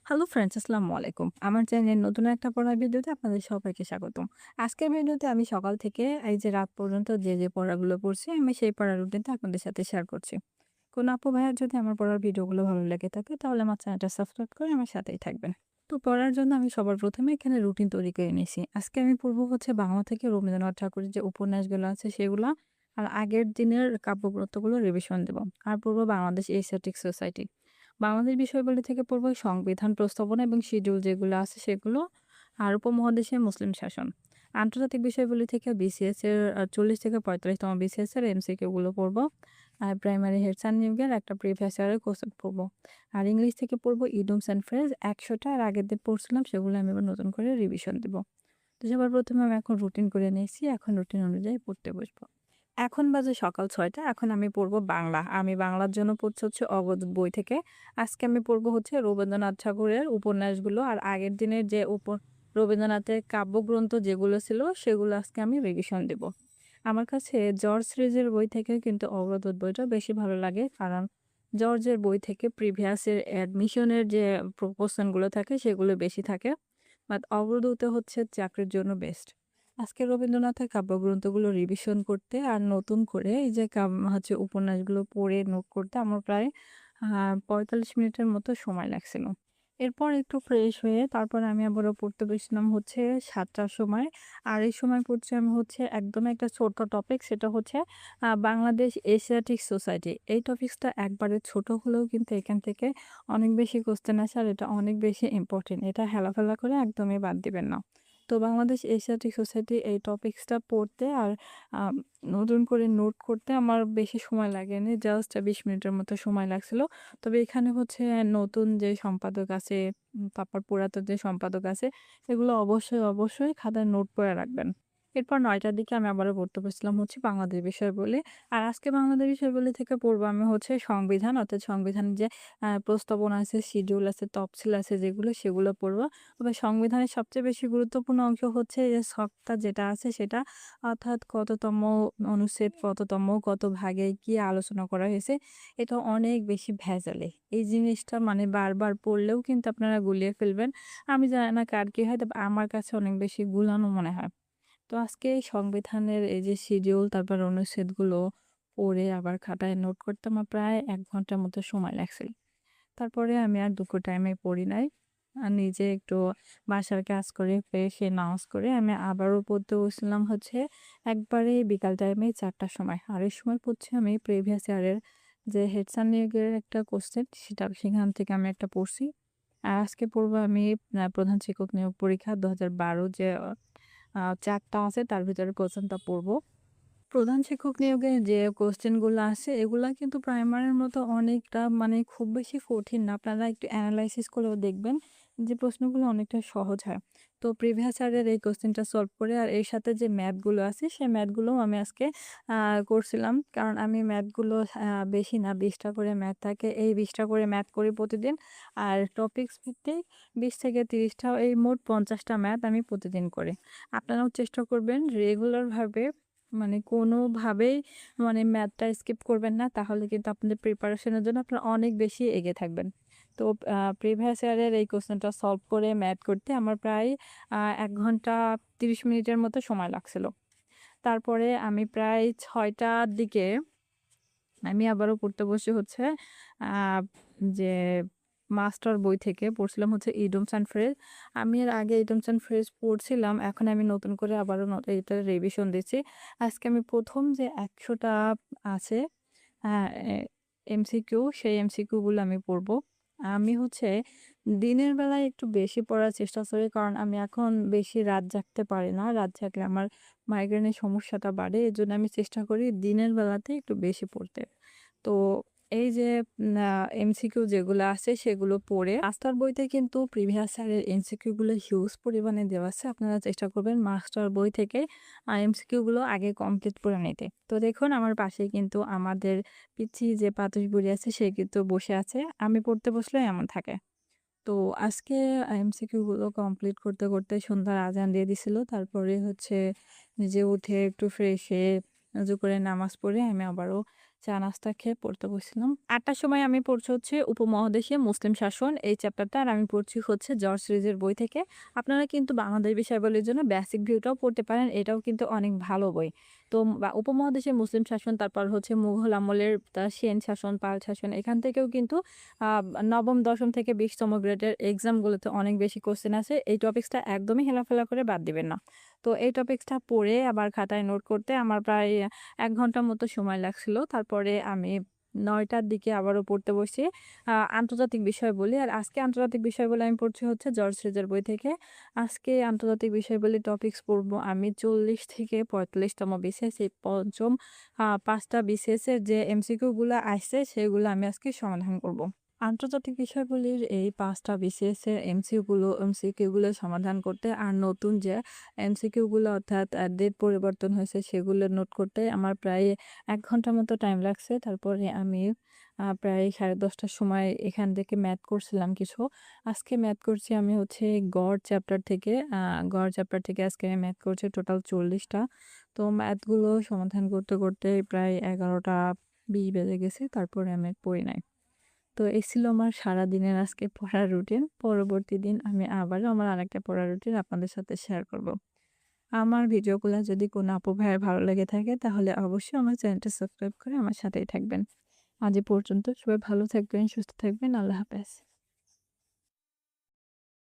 Hello friends, আসসালামু আলাইকুম। আমার চ্যানেলের নতুন একটা পড়ার ভিডিওতে আপনাদের সবাইকে স্বাগতম। আজকের ভিডিওতে আমি সকাল থেকে এই যে রাত পর্যন্ত যে পড়াগুলো পড়ছি, আমি সেই পড়ার রুটিনটা আপনাদের সাথে শেয়ার করছি। কোনো আপু ভাইয়ার যদি আমার পড়ার ভিডিওগুলো ভালো লেগে থাকে তাহলে আমার চ্যানেলটা সাবস্ক্রাইব করে আমার সাথেই থাকবেন। তো পড়ার জন্য আমি সবার প্রথমে এখানে রুটিন তৈরি করে নিয়েছি। আজকে আমি পড়বো হচ্ছে বাংলা থেকে রবীন্দ্রনাথ ঠাকুরের যে উপন্যাসগুলো আছে সেগুলা, আর আগের দিনের কাব্যগ্রন্থগুলো রিভিশন দেব। আর পড়বো বাংলাদেশ এশিয়াটিক সোসাইটি। বাংলাদেশ বিষয়াবলী থেকে পড়বো সংবিধান প্রস্তাবনা এবং শিডিউল যেগুলো আছে সেগুলো, আর উপমহাদেশে মুসলিম শাসন। আন্তর্জাতিক বিষয়গুলি থেকে বিসিএস এর ৪০ থেকে ৪৫তম বিসিএস এর এমসিকিউ গুলো পড়বো। আর প্রাইমারি হেডস অ্যান্ড নিউগের একটা প্রিভিয়াস ইয়ারের কোশ্চেন পড়বো। আর ইংলিশ থেকে পড়বো ইডিয়মস অ্যান্ড ফ্রেজ ১০০টা, আর আগের দিন পড়ছিলাম সেগুলো আমি আবার নতুন করে রিভিশন দেব। তো সবার প্রথমে আমি এখন রুটিন করে নিয়েছি। এখন রুটিন অনুযায়ী পড়তে বসবো। এখন বাজে সকাল ৬টা। এখন আমি পড়বো বাংলা। আমি বাংলার জন্য পড়ছি হচ্ছে অবধূত বই থেকে। আজকে আমি পড়বো হচ্ছে রবীন্দ্রনাথ ঠাকুরের উপন্যাসগুলো, আর আগের দিনের যে রবীন্দ্রনাথের কাব্যগ্রন্থ যেগুলো ছিল সেগুলো আজকে আমি রিভিশন দেব। আমার কাছে জর্জ সিরিজের বই থেকে কিন্তু অবধূত বইটা বেশি ভালো লাগে, কারণ জর্জের বই থেকে প্রিভিয়াস এর অ্যাডমিশনের যে কোশ্চেনগুলো থাকে সেগুলো বেশি থাকে। বাট অবধূতে হচ্ছে চাকরির জন্য বেস্ট। আজকে রবীন্দ্রনাথের কাব্যগ্রন্থগুলো রিভিশন করতে আর নতুন করে এই যে হচ্ছে উপন্যাসগুলো পড়ে নোট করতে আমার প্রায় ৪৫ মিনিটের মতো সময় লাগছিল। এরপর একটু ফ্রেশ হয়ে তারপর আমি আবারও পড়তে বসলাম হচ্ছে ৭টার সময়। আর এই সময় পড়ছি আমি হচ্ছে একদম একটা ছোট্ট টপিক, সেটা হচ্ছে বাংলাদেশ এশিয়াটিক সোসাইটি। এই টপিকসটা একবারে ছোট হলেও কিন্তু এখান থেকে অনেক বেশি কোশ্চেন আসে, আর এটা অনেক বেশি ইম্পর্টেন্ট। এটা হেলাফেলা করে একদমই বাদ দিবেন না। তো বাংলাদেশ এশিয়াটিক সোসাইটি এই টপিকসটা পড়তে আর আম নতুন করে নোট করতে আমার বেশি সময় লাগেনি। জাস্ট ২০ মিনিটের মতো সময় লাগছিল। তবে এখানে হচ্ছে নতুন যে সম্পাদক আছে, তারপর পুরাতন যে সম্পাদক আছে, এগুলো অবশ্যই খাতায় নোট করে রাখবেন। এরপর ৯টার দিকে আমি আবারও পড়তে বসলাম হচ্ছে বাংলাদেশ বিষয়াবলী। আর আজকে বাংলাদেশ বিষয়াবলী থেকে পড়বো আমি হচ্ছে সংবিধান, অর্থাৎ সংবিধানের যে প্রস্তাবনা আছে, শিডিউল আছে, তফসিল আছে যেগুলো, সেগুলো পড়বো। তবে সংবিধানের সবচেয়ে বেশি গুরুত্বপূর্ণ অংশ হচ্ছে যে ছকটা যেটা আছে সেটা, অর্থাৎ কততম অনুচ্ছেদ, কত ভাগে কি আলোচনা করা হয়েছে। এটা অনেক বেশি ভেজালে। এই জিনিসটা মানে বারবার পড়লেও কিন্তু আপনারা গুলিয়ে ফেলবেন। আমি জানি না কার কি হয়, তবে আমার কাছে অনেক বেশি গুলানো মনে হয়। তো আজকে এই সংবিধানের এই যে শিডিউল, তারপর অনুচ্ছেদগুলো পড়ে আবার খাতায় নোট করতে আমার প্রায় ১ ঘন্টার মতো সময় লাগছিল। তারপরে আমি আর দুপুর টাইমে পড়ি নাই। নিজে একটু বাসার কাজ করে ফ্রেশ হয়ে নামাজ করে আমি আবারও পড়তে বসলাম হচ্ছে একবারে বিকাল টাইমে ৪টার সময়। আর এই সময় পড়ছি আমি প্রিভিয়াস ইয়ারের যে হেডসান নিয়োগের একটা কোশ্চেন, সেখান থেকে আমি একটা পড়ছি। আর আজকে পড়বো আমি প্রধান শিক্ষক নিয়োগ পরীক্ষা ২০১২ যে ৪ টা আছে তার ভিতরে কোশ্চেনটা পড়বো। প্রধান শিক্ষক নিয়োগের যে কোশ্চেন গুলো আছে এগুলা কিন্তু প্রাইমারির মতো অনেকটা মানে খুব বেশি কঠিন না। আপনারা একটু এনালাইসিস করেও দেখবেন যে প্রশ্নগুলো অনেকটা সহজ হয়। তো প্রিভিয়াস ইয়ারের এই কোশ্চেনটা সলভ করে আর এর সাথে যে ম্যাথ গুলো আছে সেই ম্যাথ গুলোও আমি আজকে করছিলাম। কারণ আমি ম্যাথ গুলো বেশি না, ২০ টা করে ম্যাথ থাকে। এই ২০ টা করে ম্যাথ করি প্রতিদিন। আর টপিকস ভিত্তিক ২০ থেকে ৩০ টা, এই মোট ৫০ টা ম্যাথ আমি প্রতিদিন করি। আপনারাও চেষ্টা করবেন রেগুলার ভাবে, মানে কোনোভাবেই মানে ম্যাথটা স্কিপ করবেন না। তাহলে কিন্তু আপনাদের প্রিপারেশনের জন্য আপনারা অনেক বেশি এগিয়ে থাকবেন। তো প্রিভিয়াস ইয়ারের এই কোয়েশ্চেনটা সলভ করে ম্যাথ করতে আমার প্রায় ১ ঘন্টা ৩০ মিনিটের মতো সময় লাগছিল। তারপরে আমি প্রায় ৬টার দিকে আমি আবারও পড়তে বসি হচ্ছে আ যে মাস্টার বই থেকে পড়ছিলাম হচ্ছে ইডিয়মস অ্যান্ড ফ্রেজ। আমি এর আগে ইডিয়মস অ্যান্ড ফ্রেজ পড়ছিলাম। এখন আমি নতুন করে আবারও এটা রিভিশন দিচ্ছি। আজকে আমি ১ম যে ১০০ টা আছে হ্যাঁ, এমসিকিউ, সেই এমসিকিউ গুলো আমি পড়ব। আমি হচ্ছে দিনের বেলায় একটু বেশি পড়ার চেষ্টা করি, কারণ আমি এখন বেশি রাত জাগতে পারি না। রাত জাগলে আমার মাইগ্রেনের সমস্যাটা বাড়ে। এজন্য আমি চেষ্টা করি দিনের বেলাতে একটু বেশি পড়তে। তো এই যে এমসিকিউ যেগুলো আছে সেগুলো পড়ে মাস্টার বইতে কিন্তু প্রিভিয়াস ইয়ারের এমসিকিউ গুলো হিউজ পরিমাণে দেওয়া আছে। আপনারা চেষ্টা করবেন মাস্টার বই থেকে এমসিকিউ গুলো আগে কমপ্লিট করে নিতে। তো দেখুন আমার পাশে কিন্তু আমাদের পিচ্চি যে পাতুস বুড়ি আছে সে কিন্তু বসে আছে। আমি পড়তে বসলে এমন থাকে। তো আজকে এমসিকিউ গুলো কমপ্লিট করতে সন্ধ্যার আজান দিয়ে দিছিল। তারপরে হচ্ছে নিজে উঠে একটু ফ্রেশ হয়ে উজু করে নামাজ পড়ে আমি আবারও চা নাস্তা খেয়ে পড়তে বসছিলাম। ৮টার সময় আমি পড়ছি হচ্ছে উপমহাদেশীয় মুসলিম শাসন এই চ্যাপ্টারটা। আর আমি পড়ছি হচ্ছে জর্জ সিরিজের বই থেকে। আপনারা কিন্তু বাংলাদেশ বিষয়াবলীর জন্য বেসিক ভিউটাও পড়তে পারেন। এটাও কিন্তু অনেক ভালো বই। তো উপমহাদেশের মুসলিম শাসন, তারপর হচ্ছে মুঘল আমলের সেন শাসন, পাল শাসন, এখান থেকেও কিন্তু আ নবম, দশম থেকে ২০তম গ্রেডের এক্সামগুলোতে অনেক বেশি কোয়েশ্চেন আছে। এই টপিকসটা একদমই হেলাফেলা করে বাদ দিবেন না। তো এই টপিকসটা পড়ে আবার খাতায় নোট করতে আমার প্রায় ১ ঘন্টার মতো সময় লাগছিল। তারপরে আমি ৯টার দিকে আবারও পড়তে বসি। আন্তর্জাতিক বিষয়াবলী। আর আজকে আন্তর্জাতিক বিষয়াবলী আমি পড়ছি হচ্ছে জর্জ সিরিজের বই থেকে। আজকে আন্তর্জাতিক বিষয়াবলী টপিকস পড়ব আমি ৪০ থেকে ৪৫তম বিসিএস, এই ৫ম ৫টা বিসিএস এর যে এমসিকিউ গুলা আসছে সেগুলো আমি আজকে সমাধান করব। আন্তর্জাতিক বিষয়াবলীর এই ৫টা বিসিএস এর এমসিকিউ গুলো সমাধান করতে আর নতুন যে এমসিকিউ গুলো অর্থাৎ ডেট পরিবর্তন হয়েছে সেগুলো নোট করতে আমার প্রায় ১ ঘন্টার মতো টাইম লাগছে। তারপরে আমি প্রায় ১০:৩০ টার সময় এখান থেকে ম্যাথ করছিলাম কিছু। আজকে ম্যাথ করছি আমি হচ্ছে গড় চ্যাপ্টার থেকে। গড় চ্যাপ্টার থেকে আজকে আমি ম্যাথ করছি টোটাল ৪০ টা। তো ম্যাথগুলো সমাধান করতে, করতে প্রায় ১১:২০ বেজে গেছে। তারপরে আমি পড়ি নাই। তো এই ছিল আমার সারাদিনের আজকে পড়ার রুটিন। পরবর্তী দিন আমি আবারও আমার আরেকটা পড়ার রুটিন আপনাদের সাথে শেয়ার করব। আমার ভিডিওগুলা যদি কোনো আপু ভাইয়ের ভালো লেগে থাকে তাহলে অবশ্যই আমার চ্যানেলটা সাবস্ক্রাইব করে আমার সাথেই থাকবেন। আজ এ পর্যন্ত সবাই ভালো থাকবেন, সুস্থ থাকবেন। আল্লাহ হাফেজ।